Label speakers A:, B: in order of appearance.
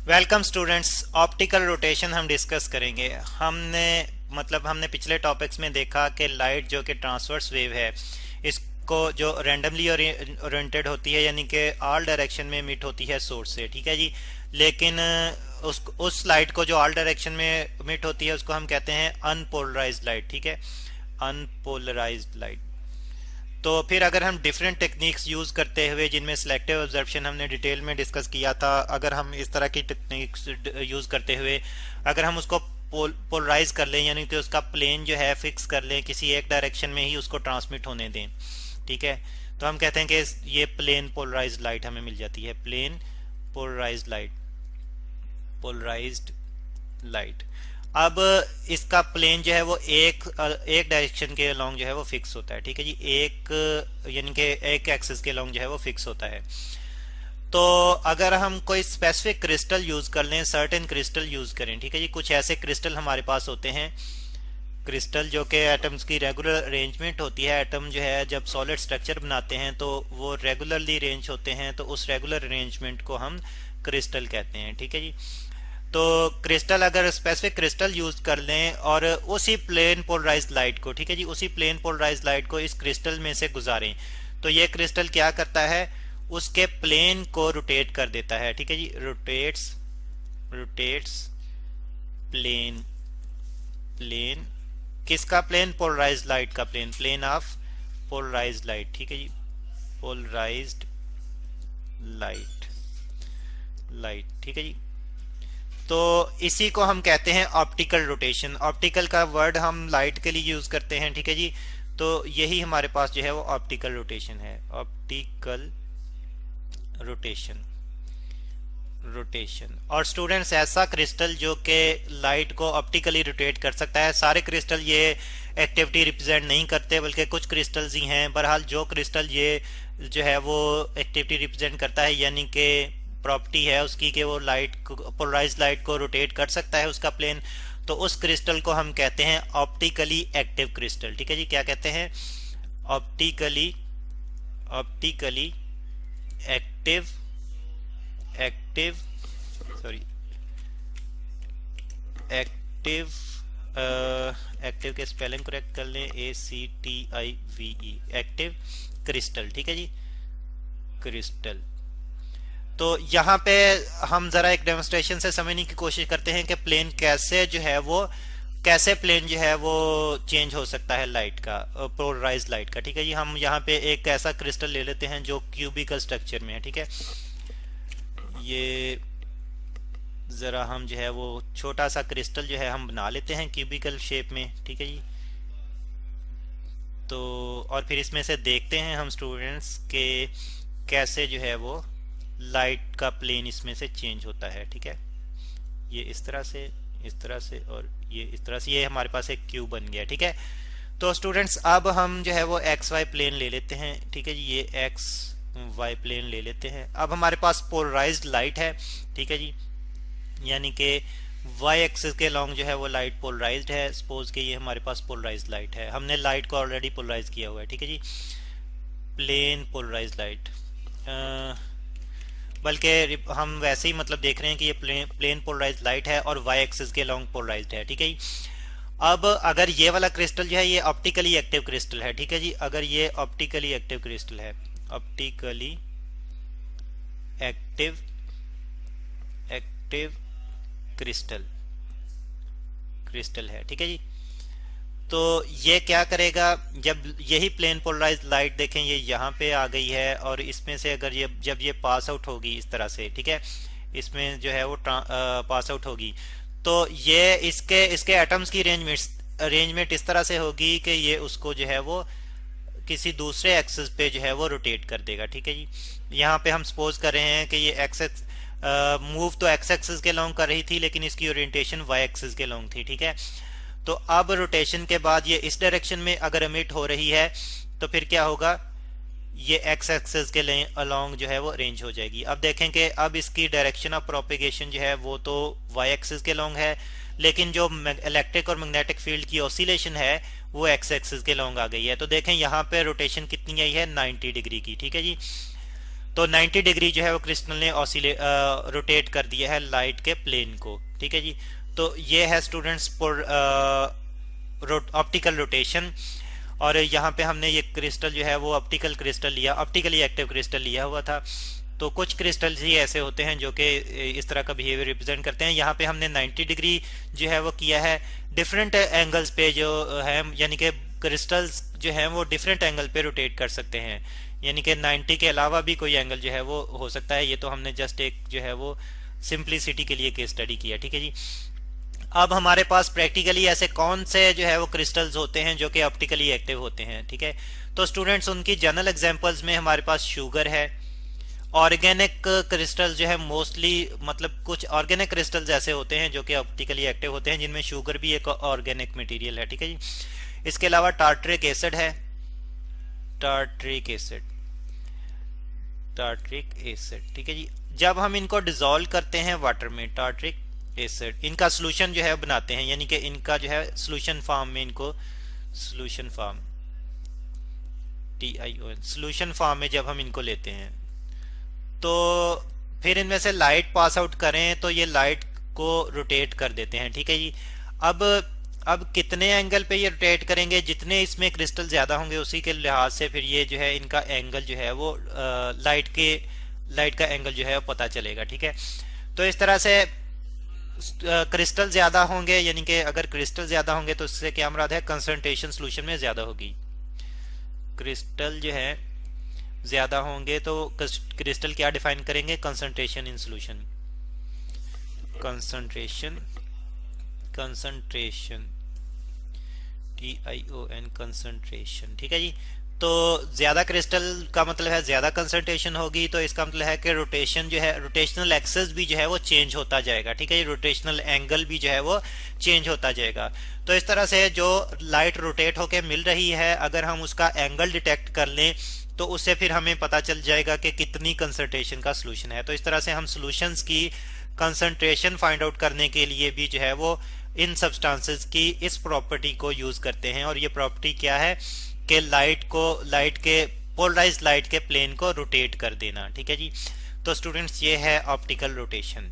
A: Welcome students. Optical rotation हम discuss करेंगे। हमने पिछले टॉपिक्स में देखा कि लाइट जो कि ट्रांसवर्स वेव है, इसको जो रैंडमली ओरिएंटेड होती है, यानी कि ऑल डायरेक्शन में एमिट होती है सोर्स से, ठीक है जी। लेकिन उस लाइट को जो ऑल डायरेक्शन में एमिट होती है उसको हम कहते हैं अनपोलराइज्ड लाइट, ठीक है, अनपोलराइज्ड लाइट। तो फिर अगर हम डिफरेंट टेक्निक्स यूज़ करते हुए, जिनमें सिलेक्टिव ऑब्जर्वेशन हमने डिटेल में डिस्कस किया था, अगर हम इस तरह की टेक्निक्स यूज़ करते हुए अगर हम उसको पोलराइज कर लें, यानी कि उसका प्लेन जो है फिक्स कर लें, किसी एक डायरेक्शन में ही उसको ट्रांसमिट होने दें, ठीक है, तो हम कहते हैं कि ये प्लेन पोलराइज्ड लाइट हमें मिल जाती है। Plane polarised light, polarised light. अब इसका प्लेन जो है वो एक डायरेक्शन के अलोंग जो है वो फिक्स होता है, ठीक है जी। यानी कि एक एक्सिस के अलोंग जो है वो फिक्स होता है। तो अगर हम कोई स्पेसिफिक क्रिस्टल यूज कर लें, सर्टेन क्रिस्टल यूज करें, ठीक है जी, कुछ ऐसे क्रिस्टल हमारे पास होते हैं, क्रिस्टल जो कि एटम्स की रेगुलर अरेंजमेंट होती है। एटम जो है जब सॉलिड स्ट्रक्चर बनाते हैं तो वो रेगुलरली अरेंज होते हैं, तो उस रेगुलर अरेंजमेंट को हम क्रिस्टल कहते हैं, ठीक है जी। तो क्रिस्टल, अगर स्पेसिफिक क्रिस्टल यूज कर लें और उसी प्लेन पोलराइज्ड लाइट को, ठीक है जी, उसी प्लेन पोलराइज्ड लाइट को इस क्रिस्टल में से गुजारें, तो ये क्रिस्टल क्या करता है, उसके प्लेन को रोटेट कर देता है, ठीक है जी। रोटेट्स, रोटेट्स प्लेन, प्लेन किसका प्लेन, पोलराइज्ड लाइट का plane, plane of polarised light, ठीक है जी, पोलराइज्ड लाइट, लाइट, ठीक है जी। तो इसी को हम कहते हैं ऑप्टिकल रोटेशन। ऑप्टिकल का वर्ड हम लाइट के लिए यूज करते हैं, ठीक है जी। तो यही हमारे पास जो है वो ऑप्टिकल रोटेशन है, ऑप्टिकल रोटेशन, रोटेशन। और स्टूडेंट्स, ऐसा क्रिस्टल जो कि लाइट को ऑप्टिकली रोटेट कर सकता है, सारे क्रिस्टल ये एक्टिविटी रिप्रेजेंट नहीं करते, बल्कि कुछ क्रिस्टल्स ही हैं। बहरहाल जो क्रिस्टल ये जो है वो एक्टिविटी रिप्रेजेंट करता है, यानी कि प्रॉपर्टी है उसकी कि वो लाइट को, पोलराइज्ड लाइट को रोटेट कर सकता है उसका प्लेन, तो उस क्रिस्टल को हम कहते हैं ऑप्टिकली एक्टिव क्रिस्टल, ठीक है जी। क्या कहते हैं, optically, optically active, active, sorry, active, active के स्पेलिंग करेक्ट कर लें, ACTIVE, एक्टिव क्रिस्टल, ठीक है जी, क्रिस्टल। तो यहाँ पे हम जरा एक डेमोन्स्ट्रेशन से समझने की कोशिश करते हैं कि प्लेन कैसे जो है वो, कैसे प्लेन जो है वो चेंज हो सकता है लाइट का, पोलराइज्ड लाइट का, ठीक है जी। हम यहाँ पे एक ऐसा क्रिस्टल ले लेते हैं जो क्यूबिकल स्ट्रक्चर में है, ठीक है। ये जरा हम जो है वो छोटा सा क्रिस्टल जो है हम बना लेते हैं क्यूबिकल शेप में, ठीक है जी। तो और फिर इसमें से देखते हैं हम स्टूडेंट्स के कैसे जो है वो लाइट का प्लेन इसमें से चेंज होता है, ठीक है। ये इस तरह से, इस तरह से, और ये इस तरह से, ये हमारे पास एक क्यूब बन गया, ठीक है। तो स्टूडेंट्स, अब हम जो है वो एक्स वाई प्लेन ले लेते हैं, ठीक है जी। ये एक्स वाई प्लेन ले लेते हैं। अब हमारे पास पोलराइज्ड लाइट है, ठीक है जी, यानी कि वाई एक्सिस के लॉन्ग जो है वो लाइट पोलराइज्ड है। सपोज कि ये हमारे पास पोलराइज्ड लाइट है, हमने लाइट को ऑलरेडी पोलराइज किया हुआ है, ठीक है जी। प्लेन पोलराइज्ड लाइट, बल्कि हम वैसे ही मतलब देख रहे हैं कि ये प्लेन पोलराइज्ड लाइट है और वाई एक्सिस के लॉन्ग पोलराइज्ड है, ठीक है जी। अब अगर ये वाला क्रिस्टल जो है ये ऑप्टिकली एक्टिव क्रिस्टल है, ठीक है जी। अगर ये ऑप्टिकली एक्टिव क्रिस्टल है, optically active, active crystal, crystal है, ठीक है जी। तो ये क्या करेगा, जब यही प्लेन पोलराइज्ड लाइट देखें ये यहाँ पे आ गई है, और इसमें से अगर ये जब ये पास आउट होगी इस तरह से, ठीक है, इसमें जो है वो पास आउट होगी, तो ये इसके इसके एटम्स की अरेंजमेंट इस तरह से होगी कि ये उसको जो है वो किसी दूसरे एक्सिस पे जो है वो रोटेट कर देगा, ठीक है जी। यहाँ पे हम सपोज कर रहे हैं कि ये एक्सेस मूव तो एक्स एक्सिस के लॉन्ग कर रही थी, लेकिन इसकी ओरिएंटेशन वाई एक्सिस के लॉन्ग थी, ठीक है। तो अब रोटेशन के बाद ये इस डायरेक्शन में अगर एमिट हो रही है, तो फिर क्या होगा, ये एक्स एक्सिस के अलोंग जो है वो अरेंज हो जाएगी। अब देखें कि अब इसकी डायरेक्शन ऑफ प्रोपेगेशन जो है वो तो वाई एक्सिस के अलोंग है, लेकिन जो इलेक्ट्रिक और मैग्नेटिक फील्ड की ऑसिलेशन है वो एक्स एक्सिस के अलोंग आ गई है। तो देखें यहाँ पे रोटेशन कितनी आई है, 90 डिग्री की, ठीक है जी। तो 90 डिग्री जो है वो क्रिस्टल ने ऑसिलेट रोटेट कर दिया है लाइट के प्लेन को, ठीक है जी। तो ये है स्टूडेंट्स पर ऑप्टिकल रोटेशन। और यहाँ पे हमने ये क्रिस्टल जो है वो ऑप्टिकल क्रिस्टल लिया, ऑप्टिकली एक्टिव क्रिस्टल लिया हुआ था। तो कुछ क्रिस्टल्स ही ऐसे होते हैं जो कि इस तरह का बिहेवियर रिप्रेजेंट करते हैं। यहाँ पे हमने 90 डिग्री जो है वो किया है। डिफरेंट एंगल्स पे जो है, यानी कि क्रिस्टल्स जो हैं वो डिफरेंट एंगल पे रोटेट कर सकते हैं, यानी कि 90 के अलावा भी कोई एंगल जो है वो हो सकता है। ये तो हमने जस्ट एक जो है वो सिंप्लिसिटी के लिए केस स्टडी किया, ठीक है जी। अब हमारे पास प्रैक्टिकली ऐसे कौन से जो है वो क्रिस्टल्स होते हैं जो कि ऑप्टिकली एक्टिव होते हैं, ठीक है। तो स्टूडेंट्स उनकी जनरल एग्जांपल्स में हमारे पास शुगर है। ऑर्गेनिक क्रिस्टल जो है मोस्टली, मतलब कुछ ऑर्गेनिक क्रिस्टल्स ऐसे होते हैं जो कि ऑप्टिकली एक्टिव होते हैं, जिनमें शुगर भी एक ऑर्गेनिक मटेरियल है, ठीक है जी। इसके अलावा टार्टरिक एसिड है, टार्टरिक एसिड, टार्टरिक एसिड, ठीक है जी। जब हम इनको डिसॉल्व करते हैं वाटर में, टार्टरिक एसिड, इनका सोल्यूशन जो है बनाते हैं, यानी कि इनका जो है सोल्यूशन फॉर्म में, इनको solution form, TiON, solution form में जब हम इनको लेते हैं तो फिर इनमें से लाइट पास आउट करें तो ये लाइट को रोटेट कर देते हैं, ठीक है जी। अब कितने एंगल पे ये रोटेट करेंगे, जितने इसमें क्रिस्टल ज्यादा होंगे उसी के लिहाज से फिर ये जो है इनका एंगल जो है वो लाइट का एंगल जो है वो पता चलेगा, ठीक है। तो इस तरह से क्रिस्टल ज्यादा होंगे, यानी कि अगर क्रिस्टल ज्यादा होंगे तो इससे क्या मुराद है, कंसंट्रेशन सोल्यूशन में ज्यादा होगी। क्रिस्टल जो है ज्यादा होंगे तो क्रिस्टल क्या डिफाइन करेंगे, concentration in solution, concentration, concentration, TiON, concentration, ठीक है जी। तो ज्यादा क्रिस्टल का मतलब है ज्यादा कंसंट्रेशन होगी, तो इसका मतलब है कि रोटेशन जो है, रोटेशनल एक्सेस भी जो है वो चेंज होता जाएगा, ठीक है। रोटेशनल एंगल भी जो है वो चेंज होता जाएगा। तो इस तरह से जो लाइट रोटेट होके मिल रही है, अगर हम उसका एंगल डिटेक्ट कर लें तो उससे फिर हमें पता चल जाएगा कि कितनी कंसंट्रेशन का सोल्यूशन है। तो इस तरह से हम सॉल्यूशंस की कंसंट्रेशन फाइंड आउट करने के लिए भी जो है वो इन सब्सटेंसेस की इस प्रॉपर्टी को यूज करते हैं। और ये प्रॉपर्टी क्या है कि लाइट के पोलराइज्ड लाइट के प्लेन को रोटेट कर देना, ठीक है जी। तो स्टूडेंट्स ये है ऑप्टिकल रोटेशन।